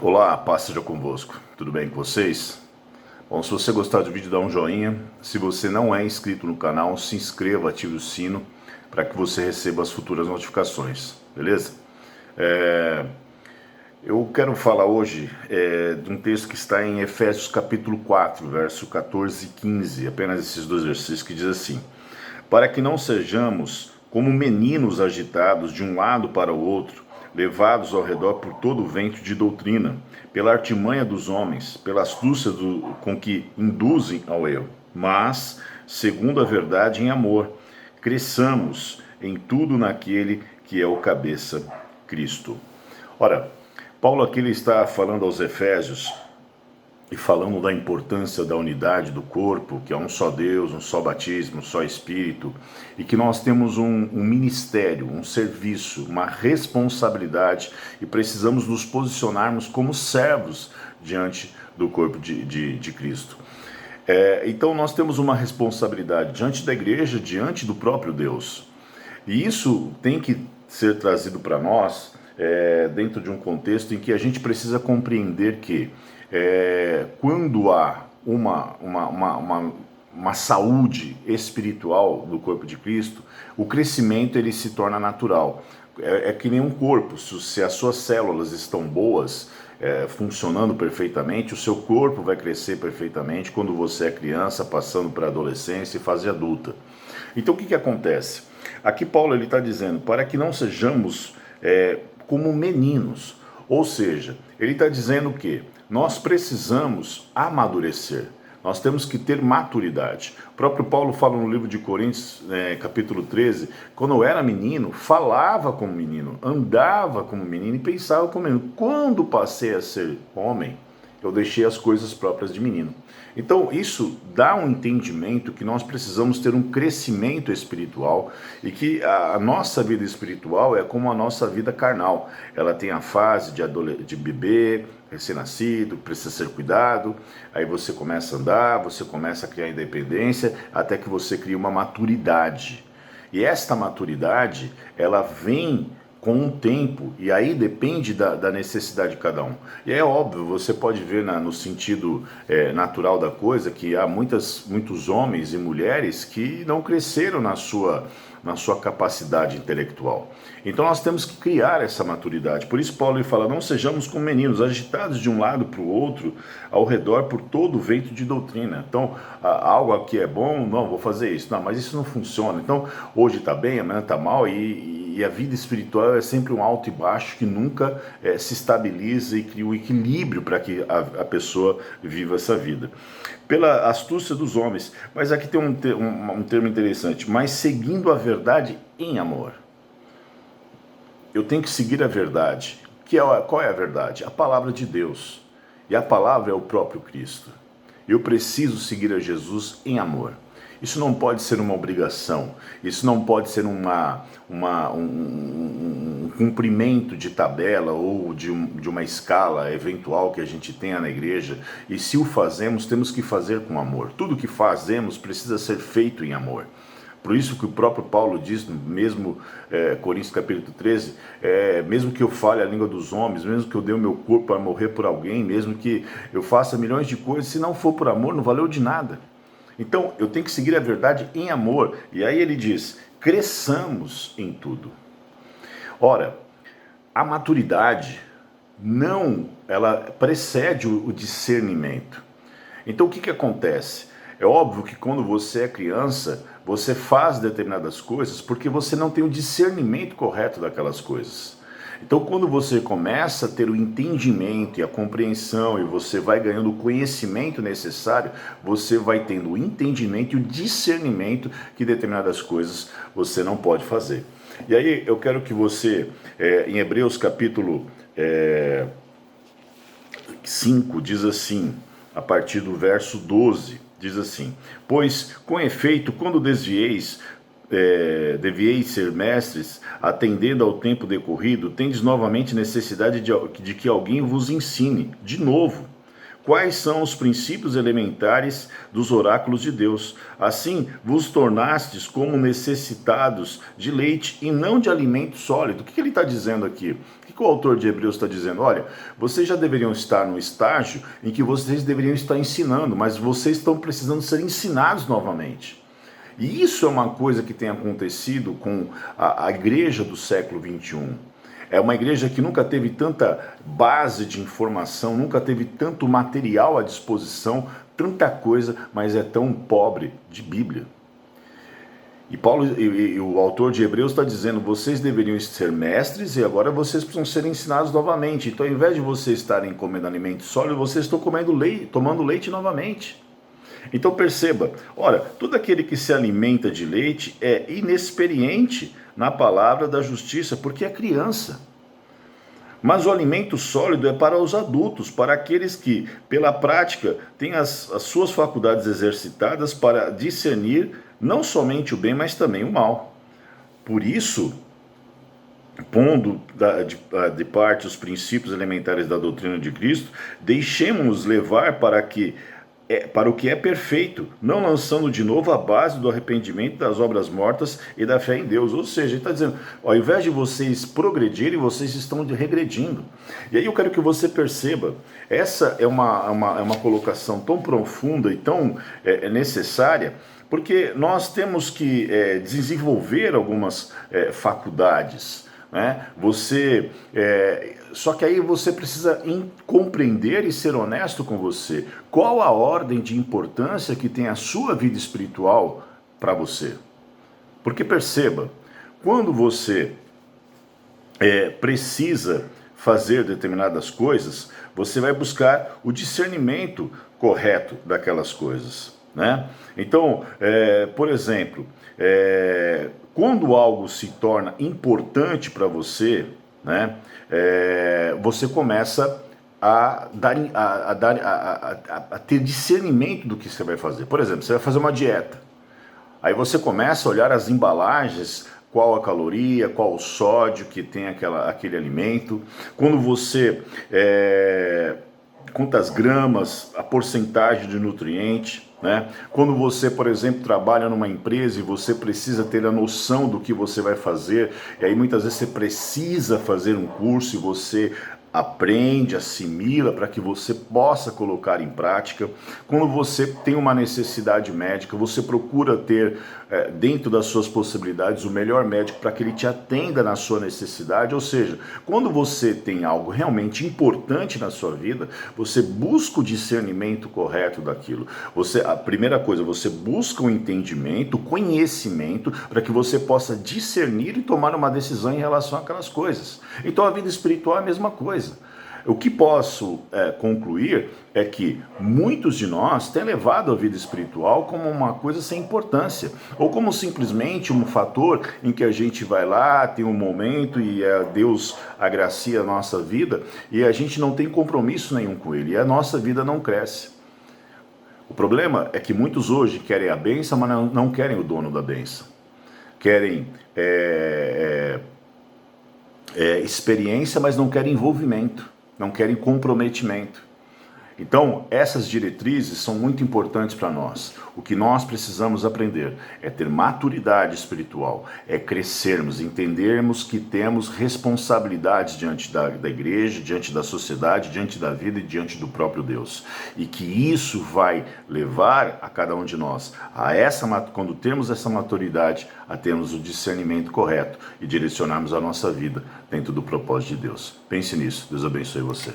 Olá, paz seja convosco. Tudo bem com vocês? Bom, se você gostar do vídeo, dá um joinha. Se você não é inscrito no canal, se inscreva, ative o sino para que você receba as futuras notificações, beleza? Eu quero falar hoje de um texto que está em Efésios capítulo 4, verso 14 e 15, apenas esses dois versículos, que diz assim: para que não sejamos como meninos agitados de um lado para o outro, levados ao redor por todo o vento de doutrina, pela artimanha dos homens, pela astúcia com que induzem ao erro, mas, segundo a verdade em amor, cresçamos em tudo naquele que é o cabeça, Cristo. Ora, Paulo aqui ele está falando aos Efésios e falando da importância da unidade do corpo, que é um só Deus, um só batismo, um só Espírito, e que nós temos um ministério, um serviço, uma responsabilidade, e precisamos nos posicionarmos como servos diante do corpo de Cristo. Então nós temos uma responsabilidade diante da igreja, diante do próprio Deus. E isso tem que ser trazido para nós dentro de um contexto em que a gente precisa compreender que quando há uma saúde espiritual do corpo de Cristo, o crescimento ele se torna natural. É que nem um corpo, se as suas células estão boas, funcionando perfeitamente, o seu corpo vai crescer perfeitamente quando você é criança, passando para a adolescência e fase adulta. Então o que acontece? Aqui Paulo está dizendo, para que não sejamos como meninos, ou seja, ele está dizendo que nós precisamos amadurecer, nós temos que ter maturidade. O próprio Paulo fala no livro de Coríntios, capítulo 13, quando eu era menino, falava como menino, andava como menino e pensava como menino. Quando passei a ser homem, eu deixei as coisas próprias de menino. Então isso dá um entendimento que nós precisamos ter um crescimento espiritual e que a nossa vida espiritual é como a nossa vida carnal. Ela tem a fase de bebê, recém-nascido, precisa ser cuidado, aí você começa a andar, você começa a criar independência, até que você cria uma maturidade. E esta maturidade, ela vem com o tempo, e aí depende da necessidade de cada um. E é óbvio, você pode ver no sentido natural da coisa, que há muitos homens e mulheres que não cresceram na sua capacidade intelectual. Então nós temos que criar essa maturidade. Por isso Paulo fala, não sejamos como meninos, agitados de um lado para o outro, ao redor por todo o vento de doutrina. Então, algo aqui é bom, não, vou fazer isso. Não, mas isso não funciona. Então, hoje está bem, amanhã está mal, e a vida espiritual é sempre um alto e baixo que nunca se estabiliza e cria o equilíbrio para que a pessoa viva essa vida. Pela astúcia dos homens, mas aqui tem um termo interessante, mas seguindo a verdade em amor. Eu tenho que seguir a verdade. Qual é a verdade? A palavra de Deus. E a palavra é o próprio Cristo. Eu preciso seguir a Jesus em amor. Isso não pode ser uma obrigação, isso não pode ser um cumprimento de tabela ou de uma escala eventual que a gente tenha na igreja. E se o fazemos, temos que fazer com amor. Tudo que fazemos precisa ser feito em amor. Por isso que o próprio Paulo diz, no mesmo Coríntios capítulo 13, mesmo que eu fale a língua dos homens, mesmo que eu dê o meu corpo para morrer por alguém, mesmo que eu faça milhões de coisas, se não for por amor, não valeu de nada. Então, eu tenho que seguir a verdade em amor. E aí ele diz, cresçamos em tudo. Ora, a maturidade ela precede o discernimento. Então, o que acontece? É óbvio que quando você é criança, você faz determinadas coisas porque você não tem o discernimento correto daquelas coisas. Então, quando você começa a ter o entendimento e a compreensão e você vai ganhando o conhecimento necessário, você vai tendo o entendimento e o discernimento que determinadas coisas você não pode fazer. E aí eu quero que você, em Hebreus capítulo 5, diz assim, a partir do verso 12, diz assim, pois, com efeito, quando devieis ser mestres, atendendo ao tempo decorrido, tendes novamente necessidade de que alguém vos ensine, de novo, quais são os princípios elementares dos oráculos de Deus. Assim, vos tornastes como necessitados de leite e não de alimento sólido. O que ele está dizendo aqui? O que o autor de Hebreus está dizendo? Olha, vocês já deveriam estar no estágio em que vocês deveriam estar ensinando, mas vocês estão precisando ser ensinados novamente. E isso é uma coisa que tem acontecido com a igreja do século XXI. É uma igreja que nunca teve tanta base de informação, nunca teve tanto material à disposição, tanta coisa, mas é tão pobre de Bíblia. E Paulo, e o autor de Hebreus está dizendo, vocês deveriam ser mestres e agora vocês precisam ser ensinados novamente. Então, ao invés de vocês estarem comendo alimento sólido, vocês estão tomando leite novamente. Então perceba, olha, todo aquele que se alimenta de leite é inexperiente na palavra da justiça, porque é criança. Mas o alimento sólido é para os adultos, para aqueles que, pela prática, têm as suas faculdades exercitadas para discernir não somente o bem, mas também o mal. Por isso, pondo de parte os princípios elementares da doutrina de Cristo, deixemos-nos levar para o que é perfeito, não lançando de novo a base do arrependimento das obras mortas e da fé em Deus. Ou seja, ele está dizendo, ao invés de vocês progredirem, vocês estão regredindo. E aí eu quero que você perceba, essa é uma colocação tão profunda e tão necessária, porque nós temos que desenvolver algumas faculdades, né? Só que aí você precisa compreender e ser honesto com você. Qual a ordem de importância que tem a sua vida espiritual para você? Porque perceba, quando você precisa fazer determinadas coisas, você vai buscar o discernimento correto daquelas coisas, né? Então, por exemplo, quando algo se torna importante para você, né, você começa a ter discernimento do que você vai fazer. Por exemplo, você vai fazer uma dieta. Aí você começa a olhar as embalagens, qual a caloria, qual o sódio que tem aquele alimento. Quando você... quantas gramas, a porcentagem de nutriente, né? Quando você, por exemplo, trabalha numa empresa e você precisa ter a noção do que você vai fazer, e aí muitas vezes você precisa fazer um curso e você aprende, assimila para que você possa colocar em prática. Quando você tem uma necessidade médica, você procura ter dentro das suas possibilidades o melhor médico para que ele te atenda na sua necessidade. Ou seja, quando você tem algo realmente importante na sua vida, você busca o discernimento correto daquilo. A primeira coisa, você busca o entendimento, o conhecimento, para que você possa discernir e tomar uma decisão em relação àquelas coisas. Então a vida espiritual é a mesma coisa. O que posso concluir é que muitos de nós têm levado a vida espiritual como uma coisa sem importância, ou como simplesmente um fator em que a gente vai lá, tem um momento e Deus agracia a nossa vida e a gente não tem compromisso nenhum com Ele, e a nossa vida não cresce. O problema é que muitos hoje querem a bênção, mas não querem o dono da bênção. Querem experiência, mas não querem envolvimento, não querem comprometimento. Então, essas diretrizes são muito importantes para nós. O que nós precisamos aprender é ter maturidade espiritual, é crescermos, entendermos que temos responsabilidades diante da igreja, diante da sociedade, diante da vida e diante do próprio Deus. E que isso vai levar a cada um de nós, quando temos essa maturidade, a termos o discernimento correto e direcionarmos a nossa vida dentro do propósito de Deus. Pense nisso. Deus abençoe você.